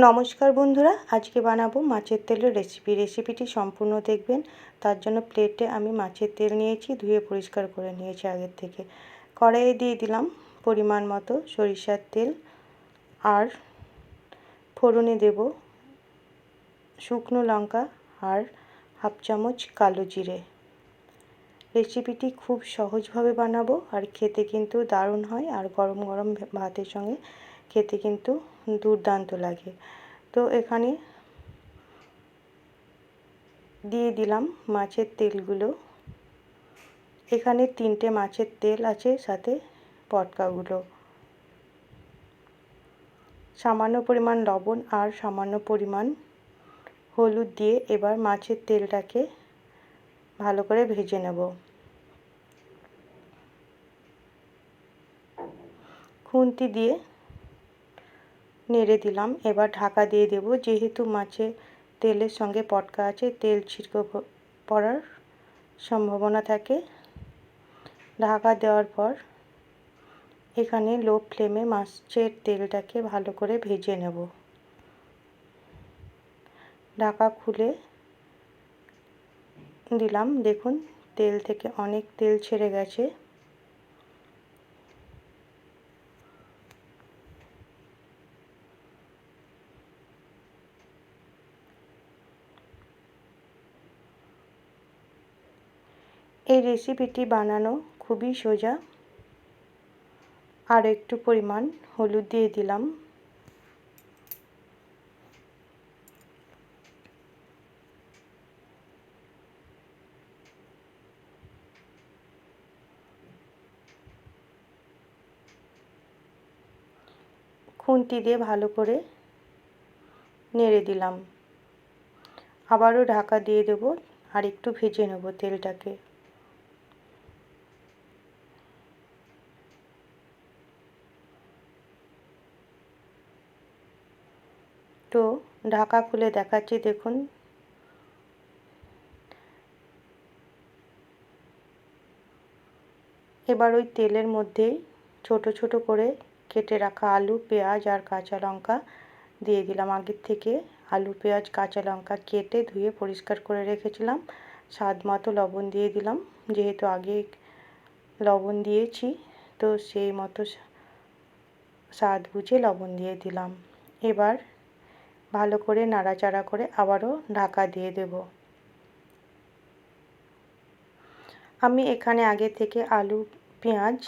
নমস্কার বন্ধুরা, আজকে বানাবো মাছের তেলের রেসিপিটি সম্পূর্ণ দেখবেন। তার জন্য প্লেটে আমি মাছের তেল নিয়েছি, ধুয়ে পরিষ্কার করে নিয়েছি আগের থেকে। কড়াইয়ে দিয়ে দিলাম পরিমাণ মতো সরিষার তেল, আর ফোড়নে দেব শুকনো লঙ্কা আর হাফ চামচ কালো জিরে। রেসিপিটি খুব সহজভাবে বানাবো আর খেতে কিন্তু দারুণ হয়, আর গরম গরম ভাতের সঙ্গে খেতে কিন্তু দুর্দান্ত লাগে। তো এখানে দিয়ে দিলাম মাছের তেলগুলো। এখানে 3টে মাছের তেল আছে, সাথে পটকাগুলো, সামান্য পরিমাণ লবণ আর সামান্য পরিমাণ হলুদ দিয়ে এবার মাছের তেলটাকে ভালো করে ভেজে নেব। খুন্তি দিয়ে নেড়ে দিলাম। এবার ঢাকা দিয়ে দেব, যেহেতু মাছের তেলের সঙ্গে পটকা আছে, তেল ছিটকে পড়ার সম্ভাবনা থাকে। ঢাকা দেওয়ার পর এখানে লো ফ্লেমে মাছের তেলটাকে ভালো করে ভেজে নেব। ঢাকা খুলে দিলাম, দেখুন তেল থেকে অনেক তেল ছেড়ে গেছে। এই রেসিপিটি বানানো খুবই সোজা। আর একটু পরিমাণ হলুদ দিয়ে দিলাম। খুন্তি দিয়ে ভালো করে নেড়ে দিলাম। আবারও ঢাকা দিয়ে দেব, আর একটু ভেজে নেব তেলটাকে। তো ঢাকা খুলে দেখাচ্ছি, দেখুন এবার ওই তেলের মধ্যেই ছোট ছোট করে কেটে রাখা আলু, পেঁয়াজ আর কাঁচা লঙ্কা দিয়ে দিলাম। আগের থেকে আলু, পেঁয়াজ, কাঁচা লঙ্কা কেটে ধুয়ে পরিষ্কার করে রেখেছিলাম। স্বাদ মতো লবণ দিয়ে দিলাম, যেহেতু আগে লবণ দিয়েছি, তো সেই মতো স্বাদ বুঝে লবণ দিয়ে দিলাম। এবার ভালো করে নাড়াচাড়া করে আবারও ঢাকা দিয়ে দেব। আমি এখানে আগে থেকে আলু, পেঁয়াজ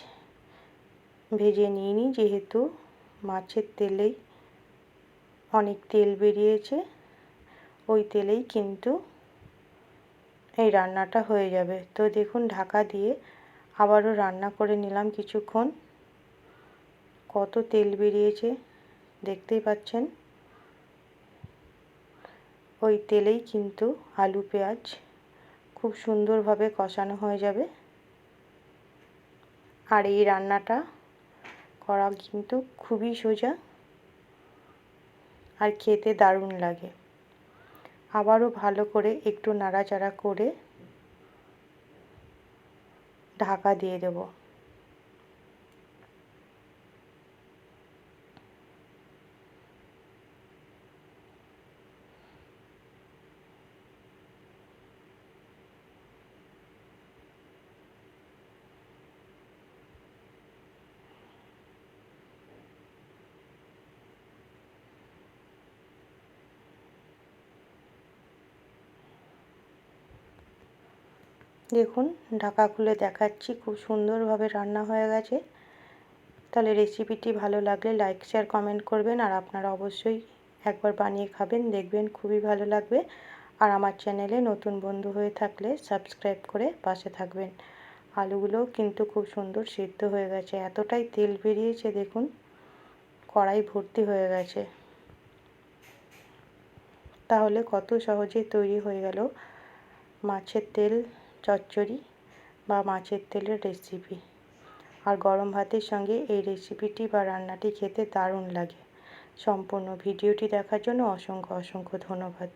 ভেজে নিইনি, যেহেতু মাছের তেলেই অনেক তেল বেরিয়েছে, ওই তেলেই কিন্তু এই রান্নাটা হয়ে যাবে। তো দেখুন ঢাকা দিয়ে আবারও রান্না করে নিলাম কিছুক্ষণ। কত তেল বেরিয়েছে দেখতেই পাচ্ছেন। ওই তেলেই কিন্তু আলু, পেঁয়াজ খুব সুন্দরভাবে কষানো হয়ে যাবে। আর এই রান্নাটা করা কিন্তু খুবই সোজা আর খেতে দারুণ লাগে। আবারও ভালো করে একটু নাড়াচাড়া করে ঢাকা দিয়ে দেব। দেখুন ঢাকা খুলে দেখাচ্ছি, খুব সুন্দরভাবে রান্না হয়ে গেছে। তাহলে রেসিপিটি ভালো লাগলে লাইক, শেয়ার, কমেন্ট করবেন। আর আপনারা অবশ্যই একবার বানিয়ে খাবেন, দেখবেন খুবই ভালো লাগবে। আর আমার চ্যানেলে নতুন বন্ধু হয়ে থাকলে সাবস্ক্রাইব করে পাশে থাকবেন। আলুগুলো কিন্তু খুব সুন্দর সিদ্ধ হয়ে গেছে, এতটাই তেল বেরিয়েছে, দেখুন কড়াই ভর্তি হয়ে গেছে। তাহলে কত সহজে তৈরি হয়ে গেল মাছের তেল চচ্চড়ি বা মাছের তেলের রেসিপি। আর গরম ভাতের সঙ্গে এই রেসিপিটি বা রান্নাটি খেতে দারুণ লাগে। সম্পূর্ণ ভিডিওটি দেখার জন্য অসংখ্য ধন্যবাদ।